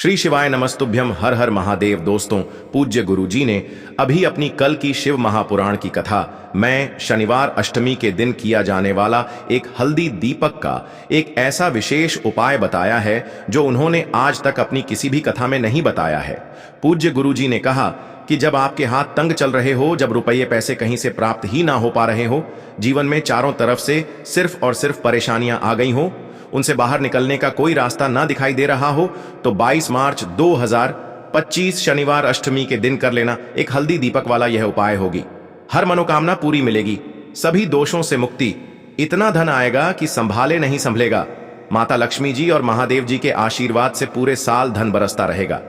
श्री शिवाय नमस्तुभ्यम। हर हर महादेव। दोस्तों, पूज्य गुरु जी ने अभी अपनी कल की शिव महापुराण की कथा में शनिवार अष्टमी के दिन किया जाने वाला एक हल्दी दीपक का एक ऐसा विशेष उपाय बताया है जो उन्होंने आज तक अपनी किसी भी कथा में नहीं बताया है। पूज्य गुरु जी ने कहा कि जब आपके हाथ तंग चल रहे हो, जब रुपये पैसे कहीं से प्राप्त ही ना हो पा रहे हो, जीवन में चारों तरफ से सिर्फ और सिर्फ परेशानियां आ गई हो, उनसे बाहर निकलने का कोई रास्ता ना दिखाई दे रहा हो, तो 22 मार्च 2025 शनिवार अष्टमी के दिन कर लेना एक हल्दी दीपक वाला यह उपाय होगी। हर मनोकामना पूरी मिलेगी, सभी दोषों से मुक्ति, इतना धन आएगा कि संभाले नहीं संभलेगा। माता लक्ष्मी जी और महादेव जी के आशीर्वाद से पूरे साल धन बरसता रहेगा।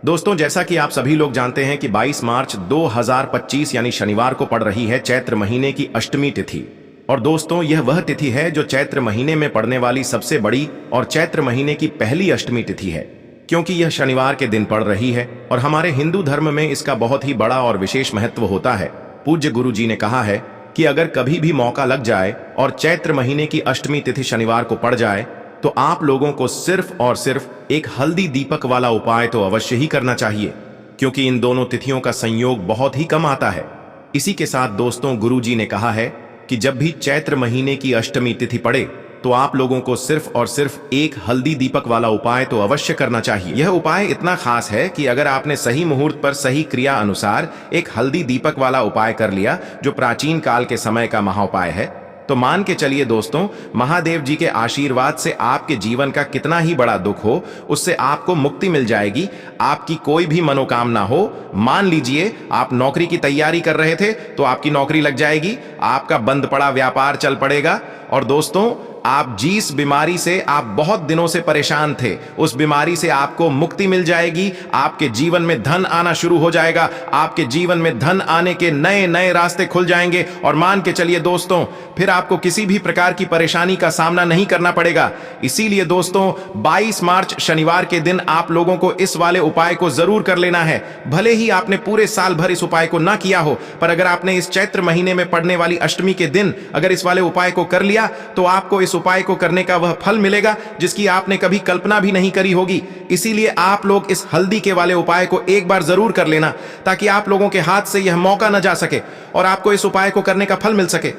दोस्तों, जैसा कि आप सभी लोग जानते हैं कि 22 मार्च 2025 यानी शनिवार को पड़ रही है चैत्र महीने की अष्टमी तिथि। और दोस्तों, यह वह तिथि है जो चैत्र महीने में पड़ने वाली सबसे बड़ी और चैत्र महीने की पहली अष्टमी तिथि है, क्योंकि यह शनिवार के दिन पड़ रही है और हमारे हिंदू धर्म में इसका बहुत ही बड़ा और विशेष महत्व होता है। पूज्य गुरु जी ने कहा है कि अगर कभी भी मौका लग जाए और चैत्र महीने की अष्टमी तिथि शनिवार को पड़ जाए तो आप लोगों को सिर्फ और सिर्फ एक हल्दी दीपक वाला उपाय तो अवश्य ही करना चाहिए, क्योंकि इन दोनों तिथियों का संयोग बहुत ही कम आता है। इसी के साथ दोस्तों, गुरु जी ने कहा है कि जब भी चैत्र महीने की अष्टमी तिथि पड़े तो आप लोगों को सिर्फ और सिर्फ एक हल्दी दीपक वाला उपाय तो अवश्य करना चाहिए। यह उपाय इतना खास है कि अगर आपने सही मुहूर्त पर सही क्रिया अनुसार एक हल्दी दीपक वाला उपाय कर लिया, जो प्राचीन काल के समय का महाउपाय है, तो मान के चलिए दोस्तों, महादेव जी के आशीर्वाद से आपके जीवन का कितना ही बड़ा दुख हो, उससे आपको मुक्ति मिल जाएगी। आपकी कोई भी मनोकामना हो, मान लीजिए आप नौकरी की तैयारी कर रहे थे तो आपकी नौकरी लग जाएगी, आपका बंद पड़ा व्यापार चल पड़ेगा, और दोस्तों, आप जिस बीमारी से आप बहुत दिनों से परेशान थे, उस बीमारी से आपको मुक्ति मिल जाएगी। आपके जीवन में धन आना शुरू हो जाएगा, आपके जीवन में धन आने के नए नए रास्ते खुल जाएंगे, और मान के चलिए दोस्तों, फिर आपको किसी भी प्रकार की परेशानी का सामना नहीं करना पड़ेगा। इसीलिए दोस्तों, 22 मार्च शनिवार के दिन आप लोगों को इस वाले उपाय को जरूर कर लेना है। भले ही आपने पूरे साल भर इस उपाय को ना किया हो, पर अगर आपने इस चैत्र महीने में पड़ने वाली अष्टमी के दिन अगर इस वाले उपाय को कर लिया तो आपको इस उपाय को करने का वह फल मिलेगा जिसकी आपने कभी कल्पना भी नहीं करी होगी। इसीलिए आप लोग इस हल्दी के वाले उपाय को एक बार जरूर कर लेना, ताकि आप लोगों के हाथ से यह मौका न जा सके और आपको इस उपाय को करने का फल मिल सके।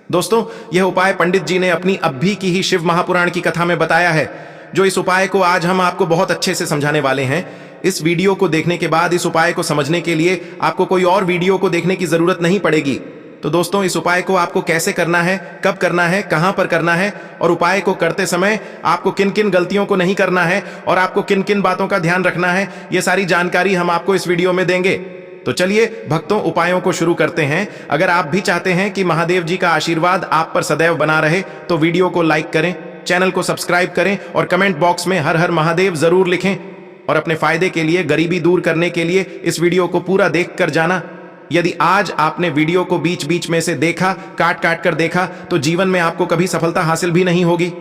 दोस्तों, यह उपाय पंडित जी ने अपनी अभी की ही शिव महापुराण की कथा में बताया है, जो इस उपाय को आज हम आपको बहुत अच्छे से समझाने वाले हैं। इस वीडियो को देखने के बाद इस उपाय को समझने के लिए आपको कोई और वीडियो को देखने की जरूरत नहीं पड़ेगी। तो दोस्तों, इस उपाय को आपको कैसे करना है, कब करना है, कहां पर करना है, और उपाय को करते समय आपको किन किन गलतियों को नहीं करना है और आपको किन किन बातों का ध्यान रखना है, यह सारी जानकारी हम आपको इस वीडियो में देंगे। तो चलिए भक्तों, उपायों को शुरू करते हैं। अगर आप भी चाहते हैं कि महादेव जी का आशीर्वाद आप पर सदैव बना रहे तो वीडियो को लाइक करें, चैनल को सब्सक्राइब करें और कमेंट बॉक्स में हर हर महादेव जरूर लिखें। और अपने फायदे के लिए, गरीबी दूर करने के लिए इस वीडियो को पूरा देख कर जाना। यदि आज आपने वीडियो को बीच बीच में से देखा, काट काट कर देखा, तो जीवन में आपको कभी सफलता हासिल भी नहीं होगी।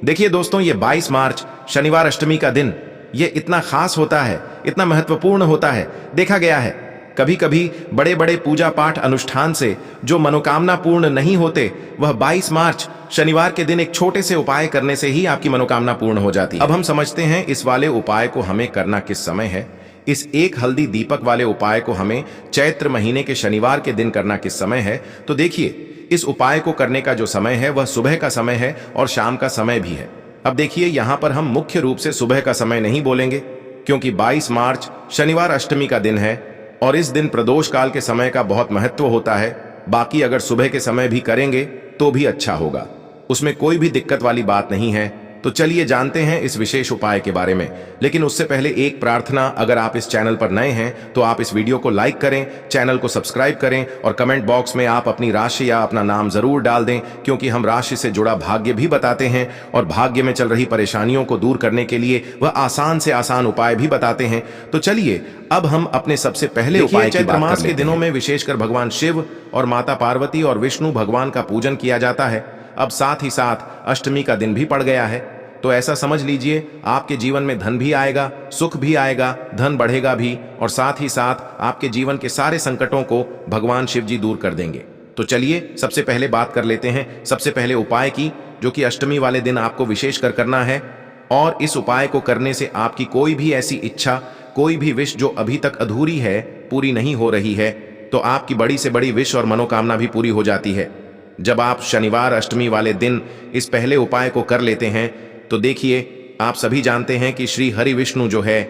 देखिए दोस्तों, ये 22 मार्च शनिवार अष्टमी का दिन ये इतना खास होता है, इतना महत्वपूर्ण होता है। देखा गया है कभी कभी बड़े बड़े पूजा पाठ अनुष्ठान से जो मनोकामना पूर्ण नहीं होते, वह 22 मार्च शनिवार के दिन एक छोटे से उपाय करने से ही आपकी मनोकामना पूर्ण हो जाती है। अब हम समझते हैं इस वाले उपाय को हमें करना किस समय है। इस एक हल्दी दीपक वाले उपाय को हमें चैत्र महीने के शनिवार के दिन करना किस समय है। तो देखिए, इस उपाय को करने का जो समय है वह सुबह का समय है और शाम का समय भी है। अब देखिए, यहां पर हम मुख्य रूप से सुबह का समय नहीं बोलेंगे, क्योंकि 22 मार्च शनिवार अष्टमी का दिन है और इस दिन प्रदोष काल के समय का बहुत महत्व होता है। बाकी अगर सुबह के समय भी करेंगे तो भी अच्छा होगा, उसमें कोई भी दिक्कत वाली बात नहीं है। तो चलिए जानते हैं इस विशेष उपाय के बारे में। लेकिन उससे पहले एक प्रार्थना, अगर आप इस चैनल पर नए हैं तो आप इस वीडियो को लाइक करें, चैनल को सब्सक्राइब करें और कमेंट बॉक्स में आप अपनी राशि या अपना नाम जरूर डाल दें, क्योंकि हम राशि से जुड़ा भाग्य भी बताते हैं और भाग्य में चल रही परेशानियों को दूर करने के लिए वह आसान से आसान उपाय भी बताते हैं। तो चलिए अब हम अपने सबसे पहले उपाय चैत्र मास के दिनों में विशेषकर भगवान शिव और माता पार्वती और विष्णु भगवान का पूजन किया जाता है। अब साथ ही साथ अष्टमी का दिन भी पड़ गया है, तो ऐसा समझ लीजिए आपके जीवन में धन भी आएगा, सुख भी आएगा, धन बढ़ेगा भी, और साथ ही साथ आपके जीवन के सारे संकटों को भगवान शिव जी दूर कर देंगे। तो चलिए सबसे पहले बात कर लेते हैं सबसे पहले उपाय की, जो कि अष्टमी वाले दिन आपको विशेष कर करना है। और इस उपाय को करने से आपकी कोई भी ऐसी इच्छा, कोई भी विश जो अभी तक अधूरी है, पूरी नहीं हो रही है, तो आपकी बड़ी से बड़ी विश और मनोकामना भी पूरी हो जाती है। जब आप शनिवार अष्टमी वाले दिन इस पहले उपाय को कर लेते हैं तो देखिए, आप सभी जानते हैं कि श्री हरि विष्णु जो है,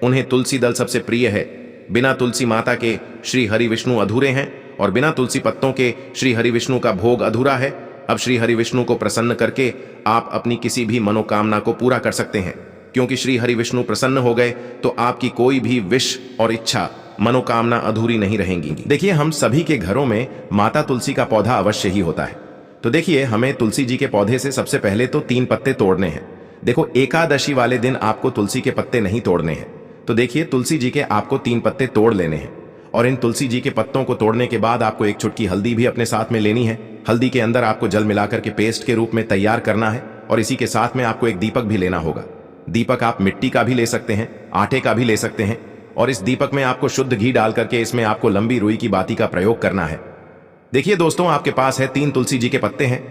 उन्हें तुलसी दल सबसे प्रिय है। बिना तुलसी माता के श्री हरि विष्णु अधूरे हैं और बिना तुलसी पत्तों के श्री हरि विष्णु का भोग अधूरा है। अब श्री हरि विष्णु को प्रसन्न करके आप अपनी किसी भी मनोकामना को पूरा कर सकते हैं, क्योंकि श्री हरि विष्णु प्रसन्न हो गए तो आपकी कोई भी विश और इच्छा, मनोकामना अधूरी नहीं रहेंगी। देखिए, हम सभी के घरों में माता तुलसी का पौधा अवश्य ही होता है। तो देखिए, हमें तुलसी जी के पौधे से सबसे पहले तो 3 पत्ते तोड़ने हैं। देखो, एकादशी वाले दिन आपको तुलसी के पत्ते नहीं तोड़ने हैं। तो देखिए, तुलसी जी के आपको 3 पत्ते तोड़ लेने हैं और इन तुलसी जी के पत्तों को तोड़ने के बाद आपको एक चुटकी हल्दी भी अपने साथ में लेनी है। हल्दी के अंदर आपको जल मिलाकर के पेस्ट के रूप में तैयार करना है और इसी के साथ में आपको एक दीपक भी लेना होगा। दीपक आप मिट्टी का भी ले सकते हैं, आटे का भी ले सकते हैं और इस दीपक में आपको शुद्ध घी डाल करके इसमें आपको लंबी रुई की बाती का प्रयोग करना है। देखिए दोस्तों, आपके पास है 3 तुलसी जी के पत्ते हैं।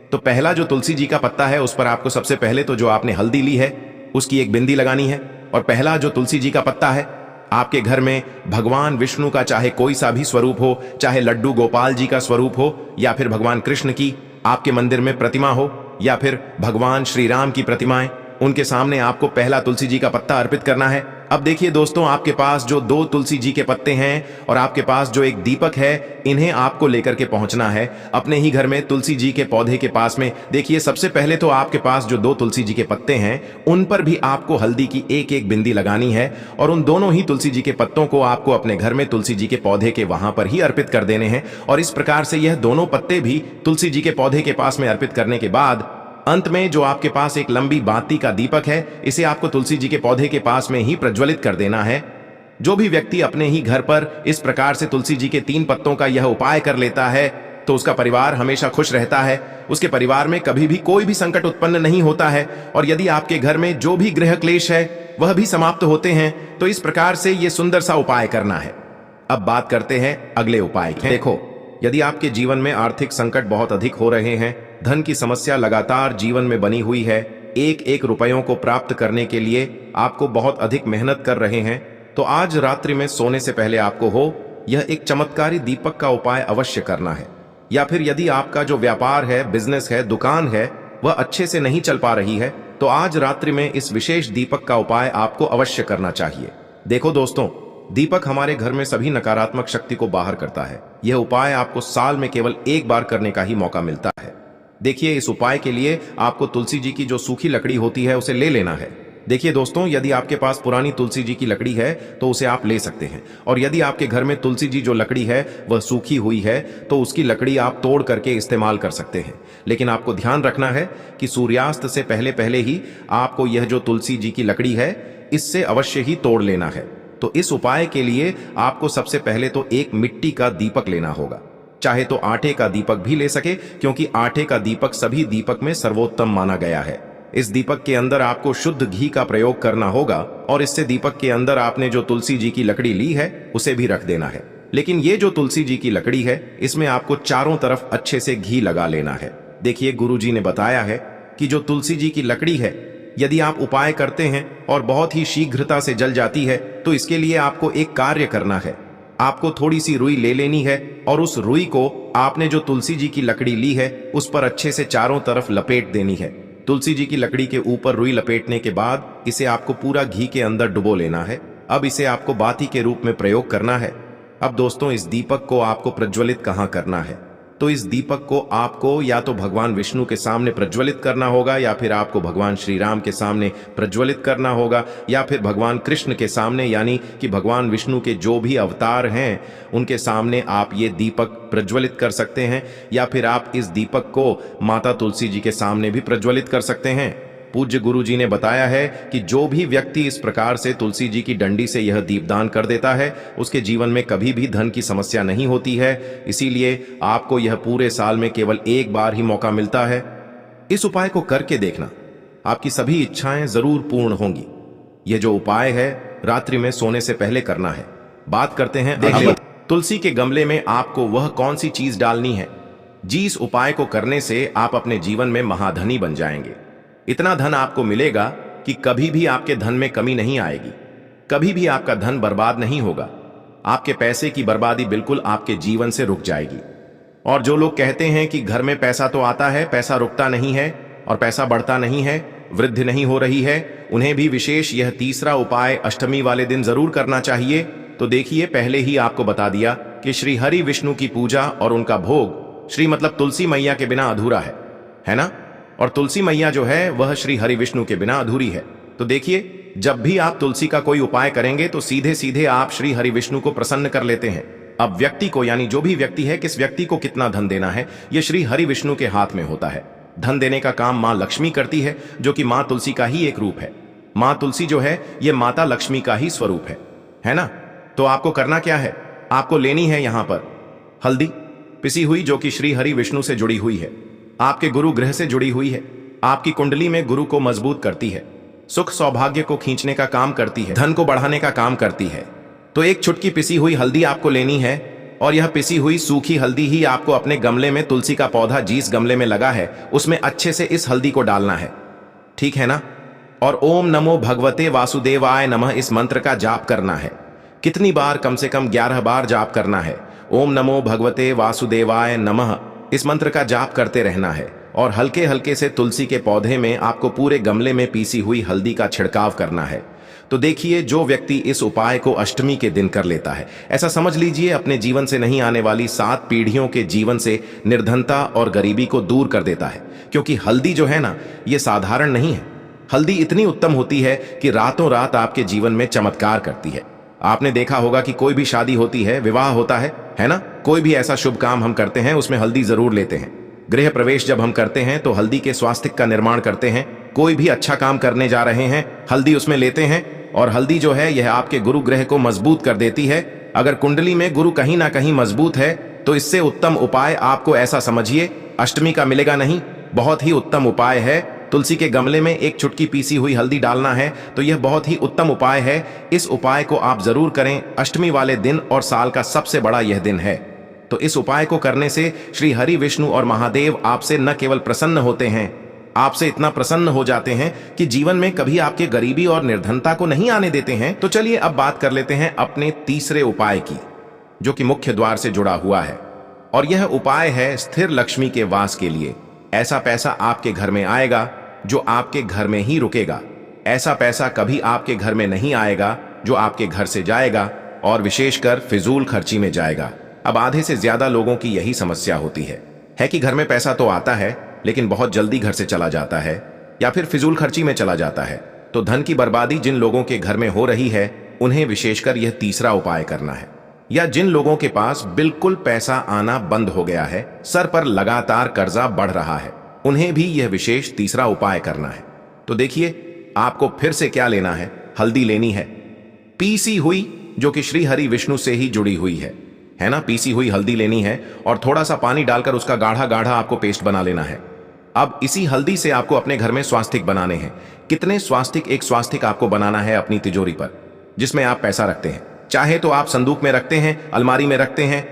तो पहला जो तुलसी जी का पत्ता है, उस पर आपको सबसे पहले तो जो आपने हल्दी ली है उसकी एक बिंदी लगानी है। और पहला जो तुलसी जी का पत्ता है, आपके घर में भगवान विष्णु का चाहे कोई सा भी स्वरूप हो, चाहे लड्डू गोपाल जी का स्वरूप हो, या फिर भगवान कृष्ण की आपके मंदिर में प्रतिमा हो, या फिर भगवान श्री राम की प्रतिमाएं, उनके सामने आपको पहला तुलसी जी का पत्ता अर्पित करना है। अब देखिए दोस्तों, आपके पास जो 2 तुलसी जी के पत्ते हैं और आपके पास जो एक दीपक है, इन्हें आपको लेकर के पहुंचना है अपने ही घर में तुलसी जी के पौधे के पास में। देखिए, सबसे पहले तो आपके पास जो 2 तुलसी जी के पत्ते हैं, उन पर भी आपको हल्दी की एक एक बिंदी लगानी है और उन दोनों ही तुलसी जी के पत्तों को आपको अपने घर में तुलसी जी के पौधे के वहां पर ही अर्पित कर देने हैं। और इस प्रकार से यह दोनों पत्ते भी तुलसी जी के पौधे के पास में अर्पित करने के बाद अंत में जो आपके पास एक लंबी बाती का दीपक है, इसे आपको तुलसी जी के पौधे के पास में ही प्रज्वलित कर देना है। जो भी व्यक्ति अपने ही घर पर इस प्रकार से तुलसी जी के 3 पत्तों का यह उपाय कर लेता है तो उसका परिवार हमेशा खुश रहता है। उसके परिवार में कभी भी कोई भी संकट उत्पन्न नहीं होता है और यदि आपके घर में जो भी गृह क्लेश है वह भी समाप्त होते हैं। तो इस प्रकार से यह सुंदर सा उपाय करना है। अब बात करते हैं अगले उपाय की। देखो, यदि आपके जीवन में आर्थिक संकट बहुत अधिक हो रहे हैं, धन की समस्या लगातार जीवन में बनी हुई है, एक एक रुपयों को प्राप्त करने के लिए आपको बहुत अधिक मेहनत कर रहे हैं, तो आज रात्रि में सोने से पहले आपको हो यह एक चमत्कारी दीपक का उपाय अवश्य करना है। या फिर यदि आपका जो व्यापार है, बिजनेस है, दुकान है, वह अच्छे से नहीं चल पा रही है, तो आज रात्रि में इस विशेष दीपक का उपाय आपको अवश्य करना चाहिए। देखो दोस्तों, दीपक हमारे घर में सभी नकारात्मक शक्ति को बाहर करता है। यह उपाय आपको साल में केवल एक बार करने का ही मौका मिलता है। देखिए, इस उपाय के लिए आपको तुलसी जी की जो सूखी लकड़ी होती है उसे ले लेना है। देखिए दोस्तों, यदि आपके पास पुरानी तुलसी जी की लकड़ी है तो उसे आप ले सकते हैं, और यदि आपके घर में तुलसी जी जो लकड़ी है वह सूखी हुई है तो उसकी लकड़ी आप तोड़ करके इस्तेमाल कर सकते हैं। लेकिन आपको ध्यान रखना है कि सूर्यास्त से पहले पहले ही आपको यह जो तुलसी जी की लकड़ी है इससे अवश्य ही तोड़ लेना है। तो इस उपाय के लिए आपको सबसे पहले तो एक मिट्टी का दीपक लेना होगा, चाहे तो आटे का दीपक भी ले सके, क्योंकि आटे का दीपक सभी दीपक में सर्वोत्तम माना गया है। इस दीपक के अंदर आपको शुद्ध घी का प्रयोग करना होगा और इससे दीपक के अंदर आपने जो तुलसी जी की लकड़ी ली है उसे भी रख देना है। लेकिन ये जो तुलसी जी की लकड़ी है, इसमें आपको चारों तरफ अच्छे से घी लगा लेना है। देखिए, गुरुजी ने बताया है कि जो तुलसी जी की लकड़ी है, यदि आप उपाय करते हैं और बहुत ही शीघ्रता से जल जाती है, तो इसके लिए आपको एक कार्य करना है। आपको थोड़ी सी रुई ले लेनी है और उस रुई को आपने जो तुलसी जी की लकड़ी ली है उस पर अच्छे से चारों तरफ लपेट देनी है। तुलसी जी की लकड़ी के ऊपर रुई लपेटने के बाद इसे आपको पूरा घी के अंदर डुबो लेना है। अब इसे आपको बाती के रूप में प्रयोग करना है। अब दोस्तों, इस दीपक को आपको प्रज्वलित कहाँ करना है? तो इस दीपक को आपको या तो भगवान विष्णु के सामने प्रज्वलित करना होगा, या फिर आपको भगवान श्री राम के सामने प्रज्वलित करना होगा, या फिर भगवान कृष्ण के सामने, यानी कि भगवान विष्णु के जो भी अवतार हैं उनके सामने आप ये दीपक प्रज्वलित कर सकते हैं, या फिर आप इस दीपक को माता तुलसी जी के सामने भी प्रज्वलित कर सकते हैं। पूज्य गुरु जी ने बताया है कि जो भी व्यक्ति इस प्रकार से तुलसी जी की डंडी से यह दीपदान कर देता है, उसके जीवन में कभी भी धन की समस्या नहीं होती है। इसीलिए आपको यह पूरे साल में केवल एक बार ही मौका मिलता है। इस उपाय को करके देखना, आपकी सभी इच्छाएं जरूर पूर्ण होंगी। यह जो उपाय है रात्रि में सोने से पहले करना है। बात करते हैं अगले। तुलसी के गमले में आपको वह कौन सी चीज डालनी है जिस उपाय को करने से आप अपने जीवन में महाधनी बन जाएंगे। इतना धन आपको मिलेगा कि कभी भी आपके धन में कमी नहीं आएगी, कभी भी आपका धन बर्बाद नहीं होगा। आपके पैसे की बर्बादी बिल्कुल आपके जीवन से रुक जाएगी। और जो लोग कहते हैं कि घर में पैसा तो आता है, पैसा रुकता नहीं है और पैसा बढ़ता नहीं है, वृद्धि नहीं हो रही है, उन्हें भी विशेष यह तीसरा उपाय अष्टमी वाले दिन जरूर करना चाहिए। तो देखिए, पहले ही आपको बता दिया कि श्री हरि विष्णु की पूजा और उनका भोग श्री मतलब तुलसी मैया के बिना अधूरा है ना। और तुलसी मैया जो है वह श्री हरि विष्णु के बिना अधूरी है। तो देखिए, जब भी आप तुलसी का कोई उपाय करेंगे तो सीधे सीधे आप श्री हरि विष्णु को प्रसन्न कर लेते हैं। अब व्यक्ति को, यानी जो भी व्यक्ति है, किस व्यक्ति को कितना धन देना है, यह श्री हरि विष्णु के हाथ में होता है। धन देने का काम मां लक्ष्मी करती है, जो कि मां तुलसी का ही एक रूप है। मां तुलसी जो है यह माता लक्ष्मी का ही स्वरूप है ना। तो आपको करना क्या है, आपको लेनी है यहां पर हल्दी पिसी हुई, जो कि श्री हरि विष्णु से जुड़ी हुई है, आपके गुरु ग्रह से जुड़ी हुई है, आपकी कुंडली में गुरु को मजबूत करती है, सुख सौभाग्य को खींचने का काम करती है, धन को बढ़ाने का काम करती है। तो एक चुटकी पिसी हुई हल्दी आपको लेनी है, और यह पिसी हुई सूखी हल्दी ही आपको अपने गमले में, तुलसी का पौधा जिस गमले में लगा है उसमें अच्छे से इस हल्दी को डालना है, ठीक है ना। और ओम नमो भगवते वासुदेवाय नमः इस मंत्र का जाप करना है। कितनी बार, कम से कम 11 बार जाप करना है। ओम नमो भगवते वासुदेवाय नमः इस मंत्र का जाप करते रहना है। और हल्के हल्के से तुलसी के पौधे में आपको पूरे गमले में पीसी हुई हल्दी का छिड़काव करना है। तो देखिए, जो व्यक्ति इस उपाय को अष्टमी के दिन कर लेता है, ऐसा समझ लीजिए अपने जीवन से नहीं आने वाली 7 पीढ़ियों के जीवन से निर्धनता और गरीबी को दूर कर देता है। क्योंकि हल्दी जो है ना, ये साधारण नहीं है। हल्दी इतनी उत्तम होती है कि रातों रात आपके जीवन में चमत्कार करती है। आपने देखा होगा कि कोई भी शादी होती है, विवाह होता है ना, कोई भी ऐसा शुभ काम हम करते हैं उसमें हल्दी जरूर लेते हैं। गृह प्रवेश जब हम करते हैं तो हल्दी के स्वास्तिक का निर्माण करते हैं। कोई भी अच्छा काम करने जा रहे हैं, हल्दी उसमें लेते हैं। और हल्दी जो है यह आपके गुरु ग्रह को मजबूत कर देती है। अगर कुंडली में गुरु कहीं ना कहीं मजबूत है तो इससे उत्तम उपाय आपको, ऐसा समझिए, अष्टमी का मिलेगा नहीं। बहुत ही उत्तम उपाय है। तुलसी के गमले में एक चुटकी पीसी हुई हल्दी डालना है, तो यह बहुत ही उत्तम उपाय है। इस उपाय को आप जरूर करें अष्टमी वाले दिन, और साल का सबसे बड़ा यह दिन है। तो इस उपाय को करने से श्री हरि विष्णु और महादेव आपसे न केवल प्रसन्न होते हैं, आपसे इतना प्रसन्न हो जाते हैं कि जीवन में कभी आपके गरीबी और निर्धनता को नहीं आने देते हैं। तो चलिए अब बात कर लेते हैं अपने तीसरे उपाय की, जो कि मुख्य द्वार से जुड़ा हुआ है। और यह उपाय है स्थिर लक्ष्मी के वास के लिए। ऐसा पैसा आपके घर में आएगा जो आपके घर में ही रुकेगा। ऐसा पैसा कभी आपके घर में नहीं आएगा जो आपके घर से जाएगा, और विशेषकर फिजूल खर्ची में जाएगा। अब आधे से ज्यादा लोगों की यही समस्या होती है कि घर में पैसा तो आता है लेकिन बहुत जल्दी घर से चला जाता है, या फिर फिजूल खर्ची में चला जाता है। तो धन की बर्बादी जिन लोगों के घर में हो रही है, उन्हें विशेषकर यह तीसरा उपाय करना है। या जिन लोगों के पास बिल्कुल पैसा आना बंद हो गया है, सर पर लगातार कर्जा बढ़ रहा है, उन्हें भी यह विशेष तीसरा उपाय करना है। तो देखिए, आपको फिर से क्या लेना है, हल्दी लेनी है पीसी हुई, जो कि श्री हरि विष्णु से ही जुड़ी हुई है ना। पीसी हुई हल्दी लेनी है और थोड़ा सा पानी डालकर उसका गाढ़ा गाढ़ा आपको पेस्ट बना लेना है। अब इसी हल्दी से आपको अपने घर में स्वास्तिक बनाने हैं। कितने स्वास्तिक? एक स्वास्तिक आपको बनाना है अपनी तिजोरी पर, जिसमें आप पैसा रखते हैं। चाहे तो आप संदूक में रखते हैं, अलमारी में रखते हैं,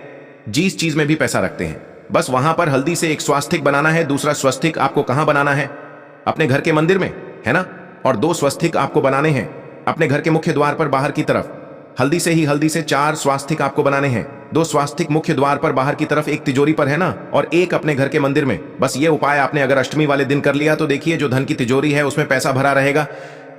जिस चीज में भी पैसा रखते हैं, बस वहां पर हल्दी से एक स्वास्तिक बनाना है। दूसरा स्वस्तिक आपको कहां बनाना है? अपने घर के मंदिर में, है ना। और 2 स्वस्तिक आपको बनाने हैं अपने घर के मुख्य द्वार पर बाहर की तरफ। हल्दी से 4 स्वास्तिक आपको बनाने हैं। 2 स्वास्तिक मुख्य द्वार पर बाहर की तरफ, एक तिजोरी पर, है ना, और एक अपने घर के मंदिर में। बस ये उपाय आपने अगर अष्टमी वाले दिन कर लिया तो देखिए, जो धन की तिजोरी है उसमें पैसा भरा रहेगा।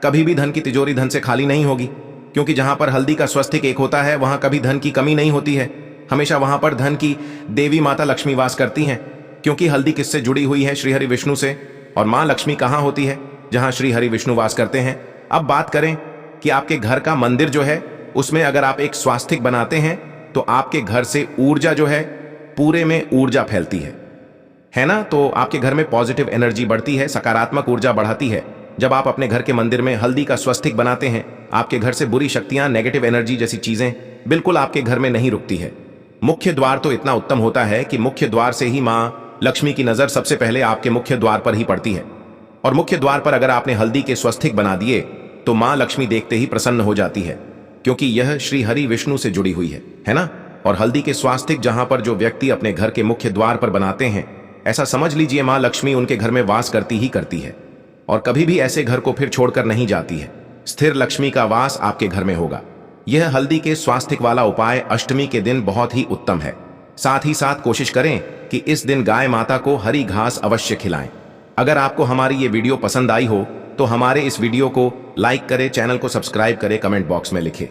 कभी भी धन की तिजोरी धन से खाली नहीं होगी, क्योंकि जहां पर हल्दी का स्वस्तिक एक होता है वहां कभी धन की कमी नहीं होती है। हमेशा वहां पर धन की देवी माता लक्ष्मी वास करती हैं, क्योंकि हल्दी किससे जुड़ी हुई है? श्री हरि विष्णु से। और मां लक्ष्मी कहां होती है? जहां श्री हरि विष्णु वास करते हैं। अब बात करें कि आपके घर का मंदिर जो है उसमें अगर आप एक स्वास्तिक बनाते हैं तो आपके घर से ऊर्जा जो है, पूरे में ऊर्जा फैलती है ना। तो आपके घर में पॉजिटिव एनर्जी बढ़ती है, सकारात्मक ऊर्जा बढ़ाती है। जब आप अपने घर के मंदिर में हल्दी का स्वस्तिक बनाते हैं, आपके घर से बुरी शक्तियां, नेगेटिव एनर्जी जैसी चीजें बिल्कुल आपके घर में नहीं रुकती है। मुख्य द्वार तो इतना उत्तम होता है कि मुख्य द्वार से ही मां लक्ष्मी की नजर सबसे पहले आपके मुख्य द्वार पर ही पड़ती है। और मुख्य द्वार पर अगर आपने हल्दी के स्वस्तिक बना दिए तो मां लक्ष्मी देखते ही प्रसन्न हो जाती है, क्योंकि यह श्री हरि विष्णु से जुड़ी हुई है ना। और हल्दी के स्वास्तिक जहां पर जो व्यक्ति अपने घर के मुख्य द्वार पर बनाते हैं, ऐसा समझ लीजिए मां लक्ष्मी उनके घर में वास करती ही करती है। और कभी भी ऐसे घर को फिर छोड़कर नहीं जाती है। स्थिर लक्ष्मी का वास आपके घर में होगा। यह हल्दी के स्वास्थ्य वाला उपाय अष्टमी के दिन बहुत ही उत्तम है। साथ ही साथ कोशिश करें कि इस दिन गाय माता को हरी घास अवश्य खिलाएं। अगर आपको हमारी ये वीडियो पसंद आई हो तो हमारे इस वीडियो को लाइक करें, चैनल को सब्सक्राइब करें, कमेंट बॉक्स में लिखें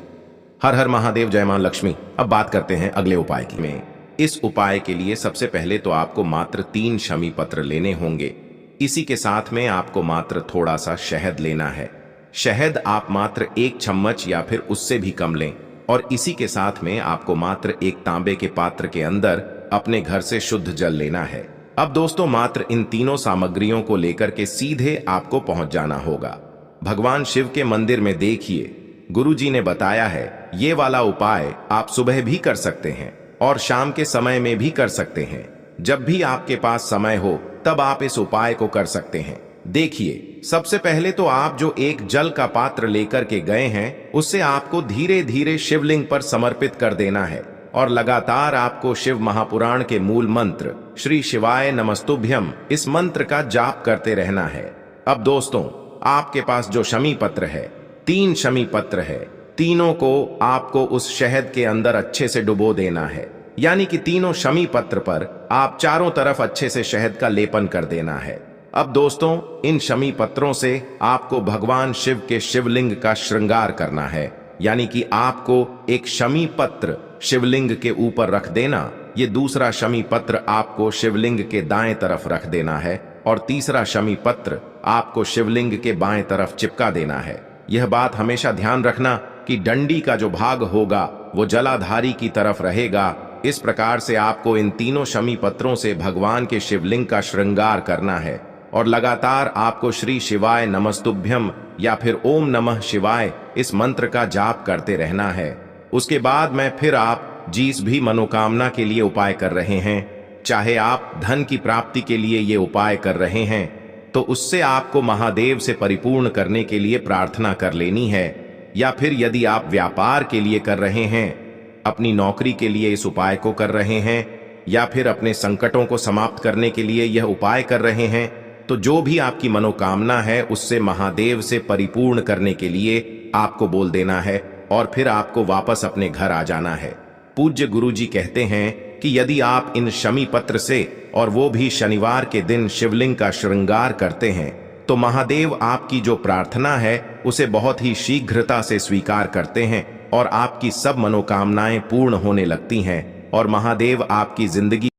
हर हर महादेव, जय मां लक्ष्मी। अब बात करते हैं अगले उपाय की। में इस उपाय के लिए सबसे पहले तो आपको मात्र 3 शमी पत्र लेने होंगे। इसी के साथ में आपको मात्र थोड़ा सा शहद लेना है। शहद आप मात्र 1 चम्मच या फिर उससे भी कम लें और इसी के साथ में आपको मात्र एक तांबे के पात्र के अंदर अपने घर से शुद्ध जल लेना है। अब दोस्तों मात्र इन तीनों सामग्रियों को लेकर के सीधे आपको पहुंच जाना होगा भगवान शिव के मंदिर में। देखिए गुरुजी ने बताया है ये वाला उपाय आप सुबह भी कर सकते हैं और शाम के समय में भी कर सकते हैं। जब भी आपके पास समय हो तब आप इस उपाय को कर सकते हैं। देखिए सबसे पहले तो आप जो एक जल का पात्र लेकर के गए हैं उससे आपको धीरे धीरे शिवलिंग पर समर्पित कर देना है और लगातार आपको शिव महापुराण के मूल मंत्र श्री शिवाय नमस्तुभ्यम इस मंत्र का जाप करते रहना है। अब दोस्तों आपके पास जो शमी पत्र है, 3 शमी पत्र है, तीनों को आपको उस शहद के अंदर अच्छे से डुबो देना है। यानी कि तीनों शमी पत्र पर आप चारों तरफ अच्छे से शहद का लेपन कर देना है। अब दोस्तों इन शमी पत्रों से आपको भगवान शिव के शिवलिंग का श्रृंगार करना है। यानी कि आपको एक शमी पत्र शिवलिंग के ऊपर रख देना, ये दूसरा शमी पत्र आपको शिवलिंग के दाएं तरफ रख देना है और तीसरा शमी पत्र आपको शिवलिंग के बाएं तरफ चिपका देना है। यह बात हमेशा ध्यान रखना कि डंडी का जो भाग होगा वो जलाधारी की तरफ रहेगा। इस प्रकार से आपको इन तीनों शमी पत्रों से भगवान के शिवलिंग का श्रृंगार करना है और लगातार आपको श्री शिवाय नमस्तुभ्यम या फिर ओम नमः शिवाय इस मंत्र का जाप करते रहना है। उसके बाद में फिर आप जिस भी मनोकामना के लिए उपाय कर रहे हैं, चाहे आप धन की प्राप्ति के लिए ये उपाय कर रहे हैं तो उससे आपको महादेव से परिपूर्ण करने के लिए प्रार्थना कर लेनी है, या फिर यदि आप व्यापार के लिए कर रहे हैं, अपनी नौकरी के लिए इस उपाय को कर रहे हैं, या फिर अपने संकटों को समाप्त करने के लिए यह उपाय कर रहे हैं, तो जो भी आपकी मनोकामना है उससे महादेव से परिपूर्ण करने के लिए आपको बोल देना है और फिर आपको वापस अपने घर आ जाना है। पूज्य गुरुजी कहते हैं कि यदि आप इन शमी पत्र से और वो भी शनिवार के दिन शिवलिंग का श्रृंगार करते हैं तो महादेव आपकी जो प्रार्थना है उसे बहुत ही शीघ्रता से स्वीकार करते हैं और आपकी सब मनोकामनाएं पूर्ण होने लगती हैं और महादेव आपकी जिंदगी